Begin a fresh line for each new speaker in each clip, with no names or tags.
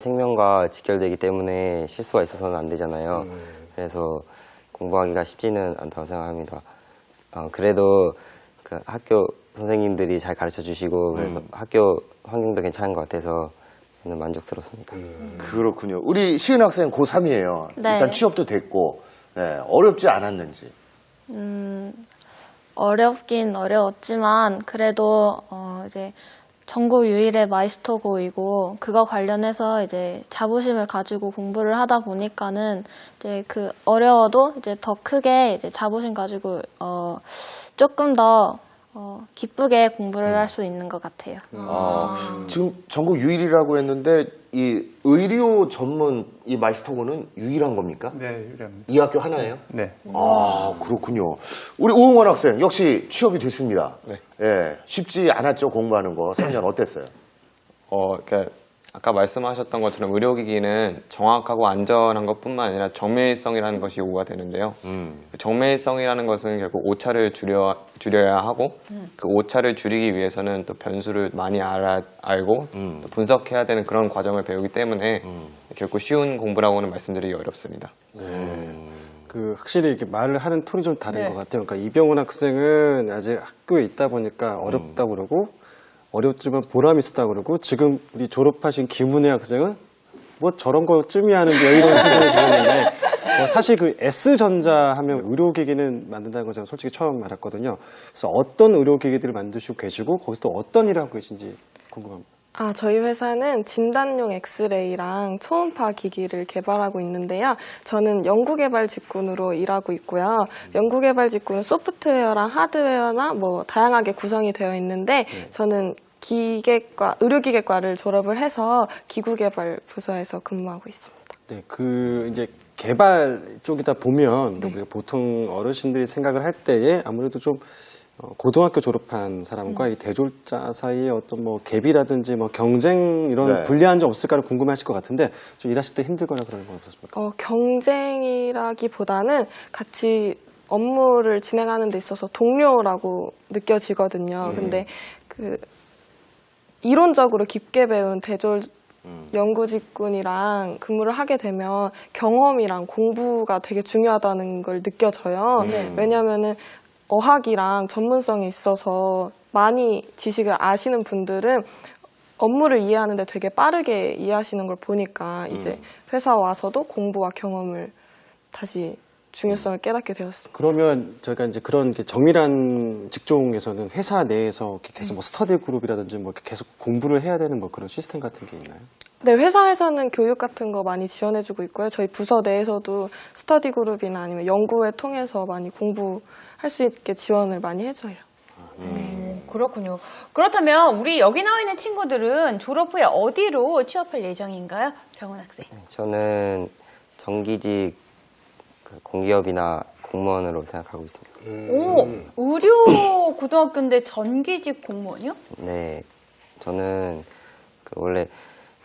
생명과 직결되기 때문에 실수가 있어서는 안 되잖아요. 그래서 공부하기가 쉽지는 않다고 생각합니다. 그래도 그 학교 선생님들이 잘 가르쳐 주시고 그래서 학교 환경도 괜찮은 것 같아서 저는 만족스럽습니다.
그렇군요. 우리 시은 학생 고3이에요.
네.
일단 취업도 됐고 어렵지 않았는지.
어렵긴 어려웠지만 그래도 이제 전국 유일의 마이스터고이고 그거 관련해서 이제 자부심을 가지고 공부를 하다 보니까는 이제 그 어려워도 이제 더 크게 이제 자부심 가지고 조금 더 기쁘게 공부를 할 수 있는 것 같아요.
지금 전국 유일이라고 했는데 이 의료 전문 이 마이스터고는 유일한 겁니까?
네, 유리합니다.
이 학교 하나예요?
네.
아, 그렇군요. 우리 오응원 학생 역시 취업이 됐습니다.
네.
예, 쉽지 않았죠, 공부하는 거. 3년 어땠어요?
이렇게 아까 말씀하셨던 것처럼 의료기기는 정확하고 안전한 것뿐만 아니라 정밀성이라는 것이 요구가 되는데요. 정밀성이라는 것은 결국 오차를 줄여야 하고 그 오차를 줄이기 위해서는 또 변수를 많이 알고 또 분석해야 되는 그런 과정을 배우기 때문에 결코 쉬운 공부라고는 말씀드리기 어렵습니다.
그 확실히 이렇게 말을 하는 톤이 좀 다른
네.
것 같아요. 그러니까 이병훈 학생은 아직 학교에 있다 보니까 어렵다고 그러고 어렵지만 보람이 있었다고 그러고 지금 우리 졸업하신 김은혜 학생은 뭐 저런 거쯤이 하는데 이런 생각이 드는데 사실 그 S전자 하면 의료기기는 만든다는 걸 제가 솔직히 처음 알았거든요. 그래서 어떤 의료기기들을 만드시고 계시고 거기서 또 어떤 일을 하고 계신지 궁금합니다.
저희 회사는 진단용 엑스레이랑 초음파 기기를 개발하고 있는데요. 저는 연구개발 직군으로 일하고 있고요. 연구개발 직군은 소프트웨어랑 하드웨어나 뭐 다양하게 구성이 되어 있는데 저는 기계과, 의료기계과를 졸업을 해서 기구개발 부서에서 근무하고 있습니다.
네, 그 이제 개발 쪽이다 보면 우리가 보통 어르신들이 생각을 할 때에 아무래도 좀 고등학교 졸업한 사람과 이 대졸자 사이에 어떤 뭐 갭이라든지 뭐 경쟁 이런
네.
불리한 점 없을까를 궁금해하실 것 같은데 좀 일하실 때 힘들거나 그런 건 없었습니까?
경쟁이라기보다는 같이 업무를 진행하는 데 있어서 동료라고 느껴지거든요. 근데 그 이론적으로 깊게 배운 대졸 연구직군이랑 근무를 하게 되면 경험이랑 공부가 되게 중요하다는 걸 느껴져요. 왜냐하면은 어학이랑 전문성이 있어서 많이 지식을 아시는 분들은 업무를 이해하는데 되게 빠르게 이해하시는 걸 보니까 이제 회사 와서도 공부와 경험을 다시 중요성을 깨닫게 되었습니다.
그러면 저희가 이제 그런 이렇게 정밀한 직종에서는 회사 내에서 이렇게 계속 뭐 스터디 그룹이라든지 뭐 이렇게 계속 공부를 해야 되는 뭐 그런 시스템 같은 게 있나요?
네, 회사에서는 교육 같은 거 많이 지원해주고 있고요. 저희 부서 내에서도 스터디 그룹이나 아니면 연구회 통해서 많이 공부할 수 있게 지원을 많이 해줘요.
그렇군요. 그렇다면 우리 여기 나와 있는 친구들은 졸업 후에 어디로 취업할 예정인가요? 병원 학생.
저는 정기직 공기업이나 공무원으로 생각하고 있습니다.
오, 의료 고등학교인데 전기직 공무원이요?
네, 저는 원래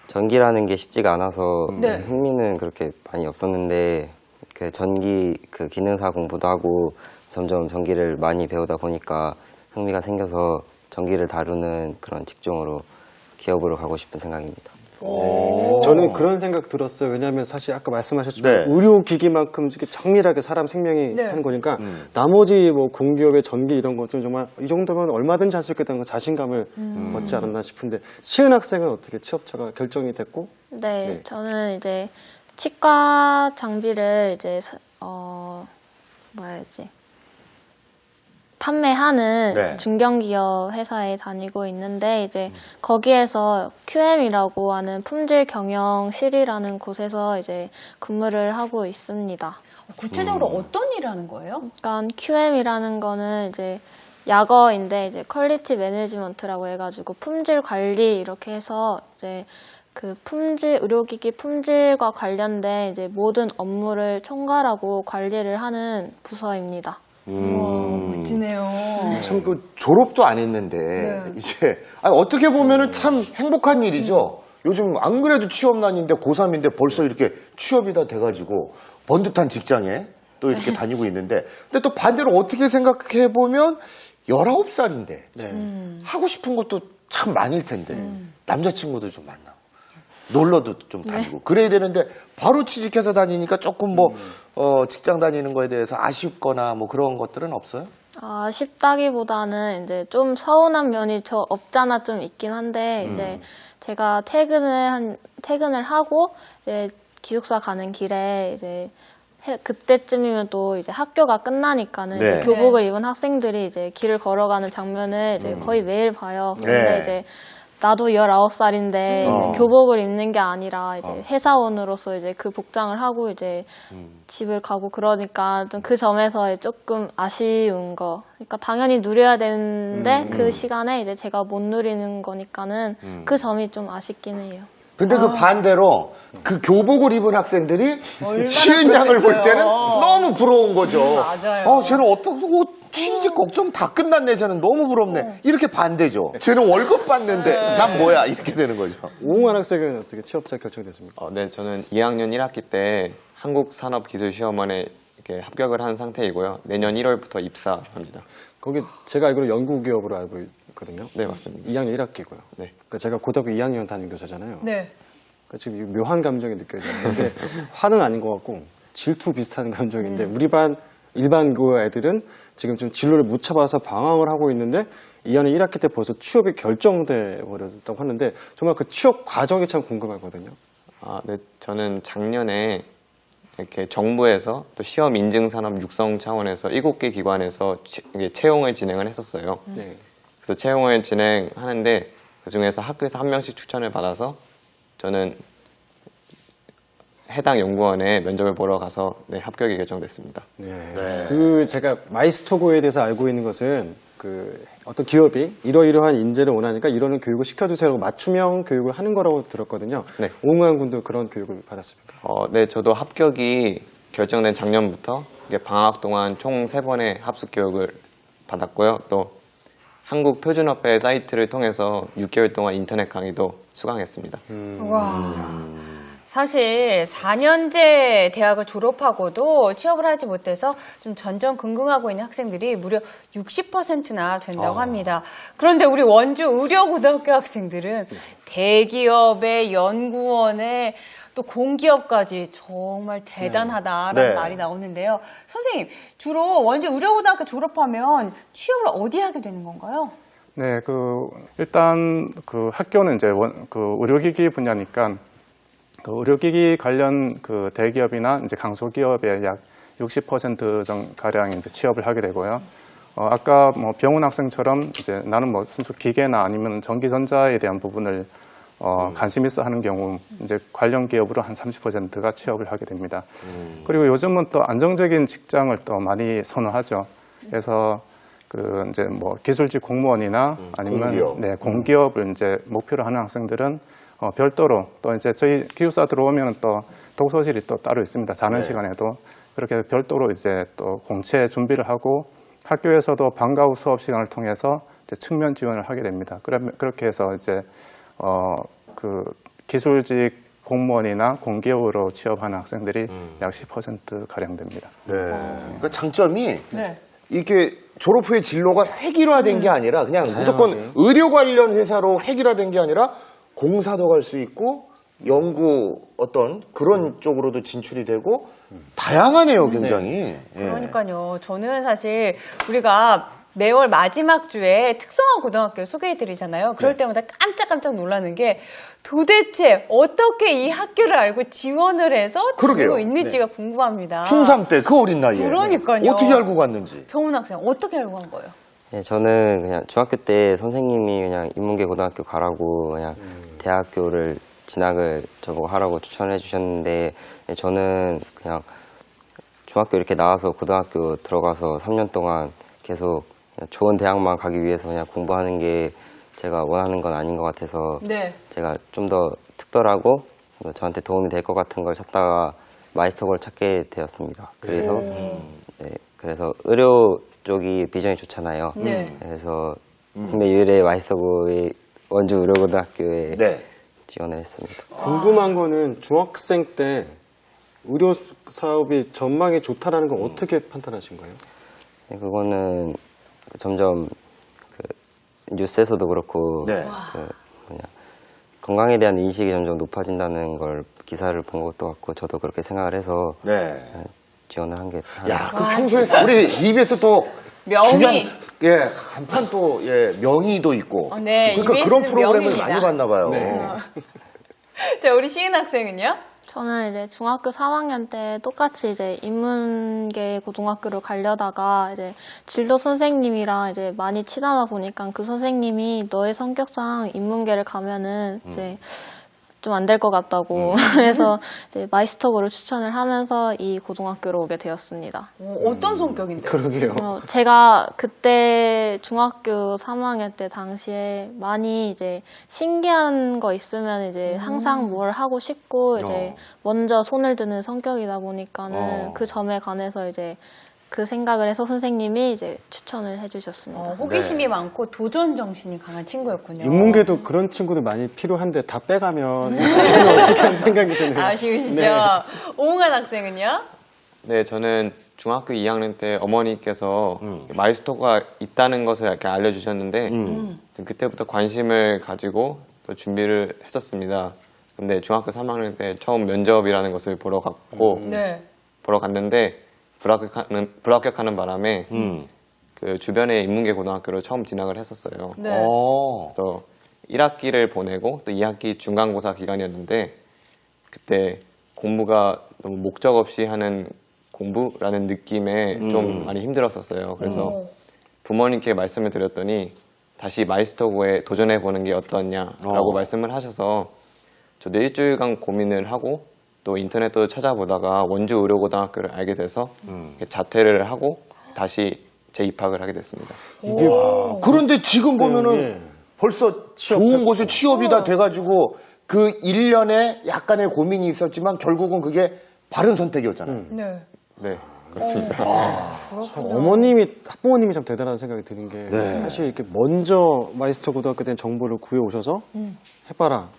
전기라는 게 쉽지가 않아서
네.
흥미는 그렇게 많이 없었는데 그 전기 그 기능사 공부도 하고 점점 전기를 많이 배우다 보니까 흥미가 생겨서 전기를 다루는 그런 직종으로 기업으로 가고 싶은 생각입니다.
저는 그런 생각 들었어요. 왜냐하면 사실 아까 말씀하셨지만
네.
의료기기만큼 이렇게 정밀하게 사람 생명이
네.
하는 거니까 나머지 뭐 공기업의 전기 이런 것들은 정말 이 정도면 얼마든지 할 수 있겠다는 거 자신감을 얻지 않았나 싶은데 시은 학생은 어떻게 취업처가 결정이 됐고?
네,
네.
저는 이제 치과 장비를 이제 판매하는
네.
중견기업 회사에 다니고 있는데 이제 거기에서 QM이라고 하는 품질 경영실이라는 곳에서 이제 근무를 하고 있습니다.
구체적으로 어떤 일을 하는 거예요?
그러니까 QM이라는 거는 이제 약어인데 이제 퀄리티 매니지먼트라고 해가지고 품질 관리 이렇게 해서 이제 그 의료기기 품질과 관련된 이제 모든 업무를 총괄하고 관리를 하는 부서입니다.
멋지네요.
참 그 졸업도 안 했는데 이제 어떻게 보면은 참 행복한 일이죠. 요즘 안 그래도 취업난인데 고3인데 벌써 이렇게 취업이 다 돼가지고 번듯한 직장에 또 이렇게 다니고 있는데 근데 또 반대로 어떻게 생각해 보면 19살인데 하고 싶은 것도 참 많을 텐데 남자친구도 좀 만나고 놀러도 좀 다니고 그래야 되는데 바로 취직해서 다니니까 조금 뭐 직장 다니는 거에 대해서 아쉽거나 뭐 그런 것들은 없어요?
쉽다기보다는 이제 좀 서운한 면이 저 없잖아 좀 있긴 한데 이제 제가 퇴근을 하고 이제 기숙사 가는 길에 이제 그때쯤이면 또 이제 학교가 끝나니까는
네.
이제 교복을 입은 학생들이 이제 길을 걸어가는 장면을 이제 거의 매일 봐요. 그런데
네.
이제 나도 19살인데 교복을 입는 게 아니라 이제 회사원으로서 이제 그 복장을 하고 이제 집을 가고 그러니까 좀 그 점에서 조금 아쉬운 거. 그러니까 당연히 누려야 되는데 그 시간에 이제 제가 못 누리는 거니까는 그 점이 좀 아쉽긴 해요.
근데 그 반대로 그 교복을 입은 학생들이 시은장을 볼 때는 너무 부러운 거죠.
맞아요.
쟤는 취직 걱정 다 끝났네. 쟤는 너무 부럽네. 이렇게 반대죠. 쟤는 월급 받는데 난 뭐야 이렇게 되는 거죠.
오웅환 학생은 어떻게 취업자 결정됐습니까?
네, 저는 2학년 1학기 때 한국산업기술시험원에 이렇게 합격을 한 상태이고요. 내년 1월부터 입사합니다.
거기 제가 알기로 연구기업으로 알고 있거든요.
네, 맞습니다.
2학년 1학기고요.
네.
그러니까 제가 고등학교 2학년 담임 교사잖아요.
네.
그러니까 지금 이 묘한 감정이 느껴져요. 근데 화는 아닌 것 같고 질투 비슷한 감정인데 우리 반 일반고 애들은 지금 좀 진로를 못 잡아서 방황을 하고 있는데 2학년 1학기 때 벌써 취업이 결정돼 버렸다고 하는데 정말 그 취업 과정이 참 궁금하거든요.
네, 저는 작년에 이렇게 정부에서 또 시험 인증 산업 육성 차원에서 7개 기관에서 채용을 진행을 했었어요.
네.
그래서 채용을 진행하는데 그 중에서 학교에서 한 명씩 추천을 받아서 저는 해당 연구원에 면접을 보러 가서 합격이 결정됐습니다.
네.
그 제가 마이스토고에 대해서 알고 있는 것은 그 어떤 기업이 이러이러한 인재를 원하니까 이러는 교육을 시켜주세요라고 맞춤형 교육을 하는 거라고 들었거든요.
네.
오웅환 군도 그런 교육을 받았습니까?
네, 저도 합격이 결정된 작년부터 이게 방학 동안 총 3번의 합숙 교육을 받았고요. 또 한국표준업회 사이트를 통해서 6개월 동안 인터넷 강의도 수강했습니다.
와. 사실 4년제 대학을 졸업하고도 취업을 하지 못해서 좀 전전긍긍하고 있는 학생들이 무려 60%나 된다고 합니다. 그런데 우리 원주 의료고등학교 학생들은 대기업의 연구원에 또 공기업까지 정말 대단하다라는
네.
말이 나오는데요. 선생님, 주로 원주 의료고등학교 졸업하면 취업을 어디 하게 되는 건가요?
네, 일단 학교는 이제 의료기기 분야니까 그 의료기기 관련 그 대기업이나 이제 강소기업에 약 60% 가량 이제 취업을 하게 되고요. 아까 뭐 병원 학생처럼 이제 나는 뭐 순수 기계나 아니면 전기전자에 대한 부분을 관심 있어 하는 경우 이제 관련 기업으로 한 30%가 취업을 하게 됩니다. 그리고 요즘은 또 안정적인 직장을 또 많이 선호하죠. 그래서 이제 뭐 기술직 공무원이나 아니면
공기업.
공기업을 이제 목표로 하는 학생들은 별도로 또 이제 저희 기숙사 들어오면 또 독서실이 또 따로 있습니다. 자는 시간에도 그렇게 별도로 이제 또 공채 준비를 하고 학교에서도 방과 후 수업 시간을 통해서 이제 측면 지원을 하게 됩니다. 그렇게 해서 이제 기술직 공무원이나 공기업으로 취업하는 학생들이 약 10% 가량 됩니다.
네. 그러니까 장점이
네.
이게 졸업 후에 진로가 획일화된 게 아니라 그냥 무조건 의료 관련 회사로 획일화된 게 아니라 공사도 갈 수 있고 연구 어떤 그런 쪽으로도 진출이 되고 다양하네요, 굉장히.
그러니까요. 저는 사실 우리가 매월 마지막 주에 특성화 고등학교를 소개해드리잖아요. 그럴 때마다 깜짝깜짝 놀라는 게 도대체 어떻게 이 학교를 알고 지원을 해서 다니고 있는지가 궁금합니다.
중3 때 그 어린 나이에.
그러니까요.
어떻게 알고 갔는지.
병훈 학생 어떻게 알고 간 거예요?
네, 저는 그냥 중학교 때 선생님이 그냥 인문계 고등학교 가라고 그냥 대학교를 진학을 저보고 하라고 추천해 주셨는데 저는 그냥 중학교 이렇게 나와서 고등학교 들어가서 3년 동안 계속 그냥 좋은 대학만 가기 위해서 그냥 공부하는 게 제가 원하는 건 아닌 것 같아서
네.
제가 좀 더 특별하고 저한테 도움이 될 것 같은 걸 찾다가 마이스터고를 찾게 되었습니다. 그래서 그래서 의료 쪽이 비전이 좋잖아요.
네.
그래서 국내 유일의 마이스터고의 원주 의료고등학교에 지원을 했습니다.
궁금한 거는 중학생 때 의료 사업이 전망이 좋다라는 건 어떻게 판단하신 거예요?
네, 그거는 점점 뉴스에서도 그렇고 건강에 대한 인식이 점점 높아진다는 걸 기사를 본 것도 같고 저도 그렇게 생각을 해서
네.
지원을 한 게.
야, 그 평소에 우리 EBS 또
명의.
중요한, 예, 간판 또, 예, 명의도 있고.
네,
그러니까
EBS
그런
는
프로그램을
명의입니다.
많이 봤나 봐요.
자, 우리 시은 학생은요?
저는 이제 중학교 3학년 때 똑같이 이제 인문계 고등학교를 가려다가 이제 진로 선생님이랑 이제 많이 친하다 보니까 그 선생님이 너의 성격상 인문계를 가면은 이제 좀 안 될 것 같다고 그래서 이제 마이스터고를 추천을 하면서 이 고등학교로 오게 되었습니다.
어떤 성격인데요?
그러게요.
제가 그때 중학교 3학년 때 당시에 많이 이제 신기한 거 있으면 이제 항상 뭘 하고 싶고 이제 먼저 손을 드는 성격이다 보니까는 그 점에 관해서 이제 그 생각을 해서 선생님이 이제 추천을 해주셨습니다.
호기심이 많고 도전 정신이 강한 친구였군요.
인문계도 그런 친구들 많이 필요한데 다 빼가면 저는 어떻게 하는 생각이 드네요.
아쉬우시죠?
네.
오웅환 학생은요?
네, 저는 중학교 2학년 때 어머니께서 마이스터가 있다는 것을 이렇게 알려주셨는데 그때부터 관심을 가지고 또 준비를 했었습니다. 근데 중학교 3학년 때 처음 면접이라는 것을 보러 갔고
네.
보러 갔는데 불합격하는 바람에 그 주변에 인문계 고등학교로 처음 진학을 했었어요.
네.
그래서 1학기를 보내고 또 2학기 중간고사 기간이었는데 그때 공부가 너무 목적 없이 하는 공부라는 느낌에 좀 많이 힘들었었어요. 그래서 부모님께 말씀을 드렸더니 다시 마이스터고에 도전해보는 게 어떠냐라고 말씀을 하셔서 저도 일주일간 고민을 하고 또 인터넷도 찾아보다가 원주 의료고등학교를 알게 돼서 자퇴를 하고 다시 재입학을 하게 됐습니다.
그런데 지금 보면은
예.
벌써 좋은 곳에 취업이 다 돼가지고 그 1년에 약간의 고민이 있었지만 결국은 그게 바른 선택이었잖아요.
네.
네, 그렇습니다.
어머님이 학부모님이 참 대단한 생각이 드는 게
네.
사실 이렇게 먼저 마이스터 고등학교 된 정보를 구해 오셔서 해봐라.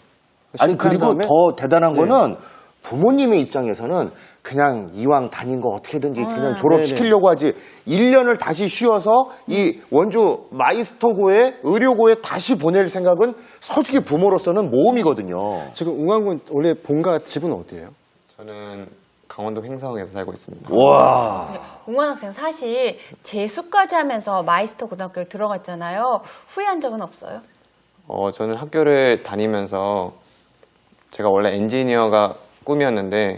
아니
실패한
그리고
다음에
더 대단한 거는 부모님의 입장에서는 그냥 이왕 다닌 거 어떻게든지 그냥 졸업시키려고 하지 1년을 다시 쉬어서 이 원주 마이스터고에 의료고에 다시 보낼 생각은 솔직히 부모로서는 모험이거든요.
지금 웅안군 원래 본가 집은 어디예요?
저는 강원도 횡성에서 살고 있습니다.
와.
웅환 학생 사실 재수까지 하면서 마이스터 고등학교를 들어갔잖아요. 후회한 적은 없어요?
저는 학교를 다니면서 제가 원래 엔지니어가 꿈이었는데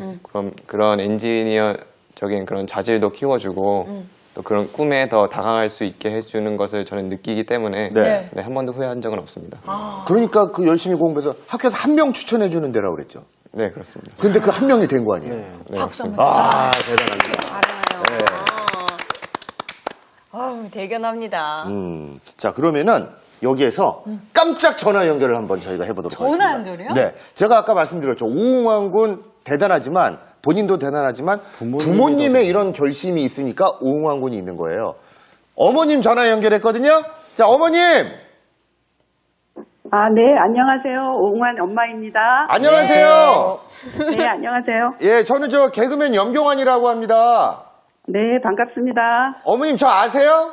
그런 엔지니어적인 그런 자질도 키워주고 또 그런 꿈에 더 다가갈 수 있게 해주는 것을 저는 느끼기 때문에
네.
한 번도 후회한 적은 없습니다.
그러니까 그 열심히 공부해서 학교에서 한 명 추천해 주는 데라고 그랬죠.
네, 그렇습니다.
근데 그 한 명이 된 거 아니에요?
네, 맞습니다.
아, 대단합니다.
아유, 대견합니다.
자, 그러면은 여기에서 깜짝 전화 연결을 한번 저희가 해보도록
전화
하겠습니다.
연결이요?
네. 제가 아까 말씀드렸죠. 오웅환 군 대단하지만, 본인도 대단하지만, 부모님의 이런 결심이 있으니까 오웅환 군이 있는 거예요. 어머님 전화 연결했거든요. 자, 어머님!
아, 네, 안녕하세요. 오웅환 엄마입니다.
안녕하세요.
네, 안녕하세요.
예, 저는 저 개그맨 염경환이라고 합니다.
네, 반갑습니다.
어머님 저 아세요?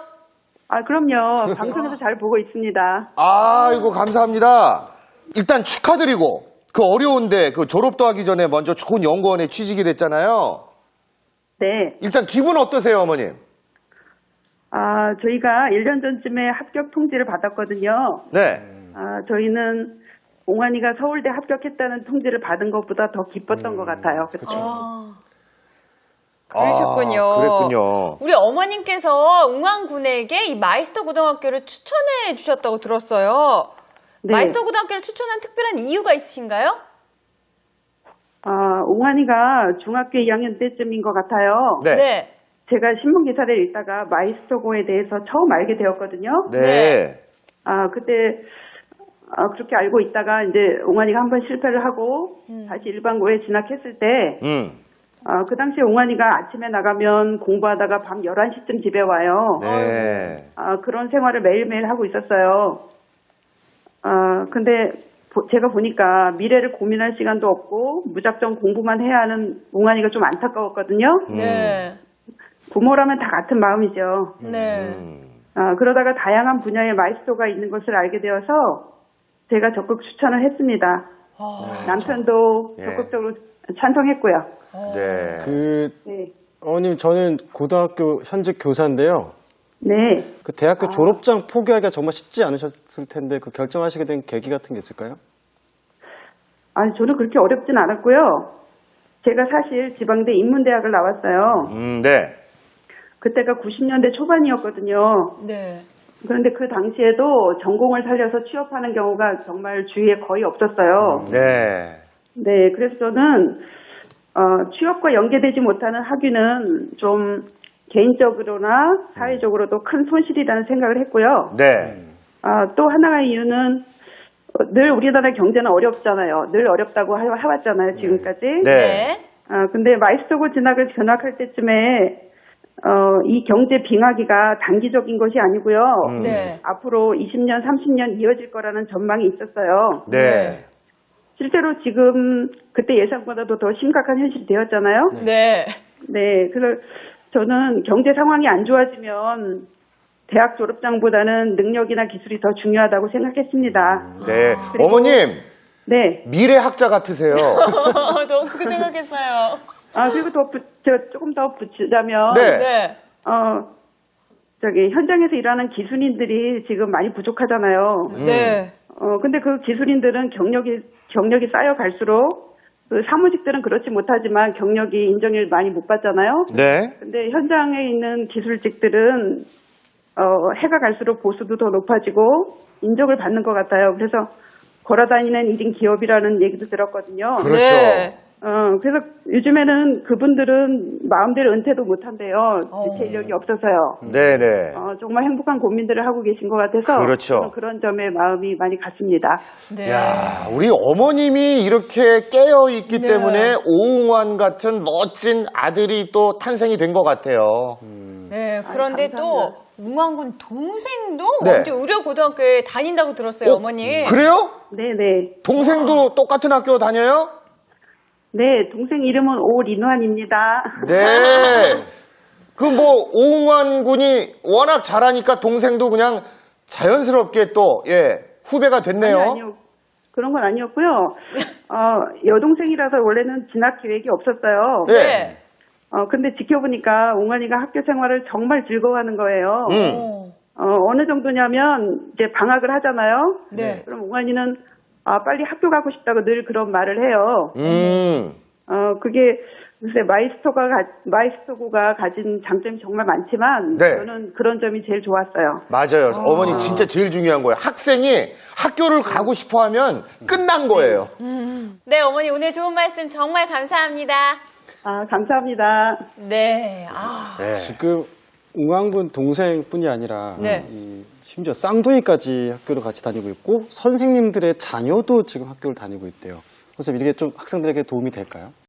아, 그럼요. 방송에서 잘 보고 있습니다.
아이고, 감사합니다. 일단 축하드리고, 그 어려운데, 그 졸업도 하기 전에 먼저 좋은 연구원에 취직이 됐잖아요.
네.
일단 기분 어떠세요, 어머님?
아, 저희가 1년 전쯤에 합격 통지를 받았거든요.
네.
아, 저희는 옹환이가 서울대 합격했다는 통지를 받은 것보다 더 기뻤던 것 같아요. 그렇죠.
그러셨군요.
그랬군요.
우리 어머님께서 웅환 군에게 이 마이스터 고등학교를 추천해 주셨다고 들었어요.
네.
마이스터 고등학교를 추천한 특별한 이유가 있으신가요?
아, 옹환이가 중학교 2학년 때쯤인 것 같아요.
네.
제가 신문 기사를 읽다가 마이스터고에 대해서 처음 알게 되었거든요.
네.
아, 그때 그렇게 알고 있다가 이제 옹환이가 한번 실패를 하고 다시 일반고에 진학했을 때 그 당시에 옹환이가 아침에 나가면 공부하다가 밤 11시쯤 집에 와요.
네.
그런 생활을 매일매일 하고 있었어요. 근데 제가 보니까 미래를 고민할 시간도 없고 무작정 공부만 해야 하는 옹환이가 좀 안타까웠거든요.
네.
부모라면 다 같은 마음이죠.
네.
그러다가 다양한 분야의 마이스터가 있는 것을 알게 되어서 제가 적극 추천을 했습니다. 남편도
예.
적극적으로 찬성했고요.
네.
네.
어머님, 저는 고등학교 현직 교사인데요.
네.
그 대학교 졸업장 포기하기가 정말 쉽지 않으셨을 텐데 그 결정하시게 된 계기 같은 게 있을까요?
아니, 저는 그렇게 어렵진 않았고요. 제가 사실 지방대 인문대학을 나왔어요.
네.
그때가 90년대 초반이었거든요.
네.
그런데 그 당시에도 전공을 살려서 취업하는 경우가 정말 주위에 거의 없었어요.
네.
네, 그래서 저는 취업과 연계되지 못하는 학위는 좀 개인적으로나 사회적으로도 큰 손실이라는 생각을 했고요.
네.
또 하나의 이유는 늘 우리나라 경제는 어렵잖아요. 늘 어렵다고 해왔잖아요, 지금까지.
네.
근데 마이스터고 진학을 견학할 때쯤에 이 경제 빙하기가 단기적인 것이 아니고요.
네.
앞으로 20년, 30년 이어질 거라는 전망이 있었어요.
네.
실제로 지금 그때 예상보다도 더 심각한 현실이 되었잖아요.
네.
네, 그래서 저는 경제 상황이 안 좋아지면 대학 졸업장보다는 능력이나 기술이 더 중요하다고 생각했습니다.
네.
그리고-
어머님,
네.
미래학자 같으세요.
저도 그 생각했어요.
그리고 제가 조금 더 붙이자면,
네.
네.
현장에서 일하는 기술인들이 지금 많이 부족하잖아요.
네.
근데 그 기술인들은 경력이 쌓여갈수록 그 사무직들은 그렇지 못하지만 경력이 인정을 많이 못 받잖아요.
네.
근데 현장에 있는 기술직들은 해가 갈수록 보수도 더 높아지고 인정을 받는 것 같아요. 그래서 걸어다니는 1인 기업이라는 얘기도 들었거든요.
그렇죠.
네.
그래서 요즘에는 그분들은 마음대로 은퇴도 못한대요. 재력이 없어서요.
네네.
정말 행복한 고민들을 하고 계신 것 같아서
그렇죠.
저는 그런 점에 마음이 많이 갔습니다.
네.
야, 우리 어머님이 이렇게 깨어 있기
네.
때문에 오웅환 같은 멋진 아들이 또 탄생이 된 것 같아요.
네. 그런데
감사합니다.
또 웅환군 동생도
네.
먼저 의료고등학교에 다닌다고 들었어요, 어머니.
그래요?
네네.
동생도 똑같은 학교 다녀요?
네, 동생 이름은 오린환입니다.
네. 그 뭐 오웅환 군이 워낙 잘하니까 동생도 그냥 자연스럽게 또 후배가 됐네요.
아니요. 그런 건 아니었고요. 여동생이라서 원래는 진학 계획이 없었어요.
네.
근데 지켜보니까 옹환이가 학교 생활을 정말 즐거워하는 거예요. 어느 정도냐면 이제 방학을 하잖아요.
네.
그럼 옹환이는 빨리 학교 가고 싶다고 늘 그런 말을 해요. 그게 글쎄 마이스터고가 가진 장점이 정말 많지만
네.
저는 그런 점이 제일 좋았어요.
맞아요. 어머니 진짜 제일 중요한 거예요. 학생이 학교를 가고 싶어 하면 끝난 거예요.
네, 어머니 오늘 좋은 말씀 정말 감사합니다.
감사합니다.
네.
네.
지금 웅환군 동생뿐이 아니라
네.
심지어 쌍둥이까지 학교를 같이 다니고 있고 선생님들의 자녀도 지금 학교를 다니고 있대요. 그래서 이게 좀 학생들에게 도움이 될까요?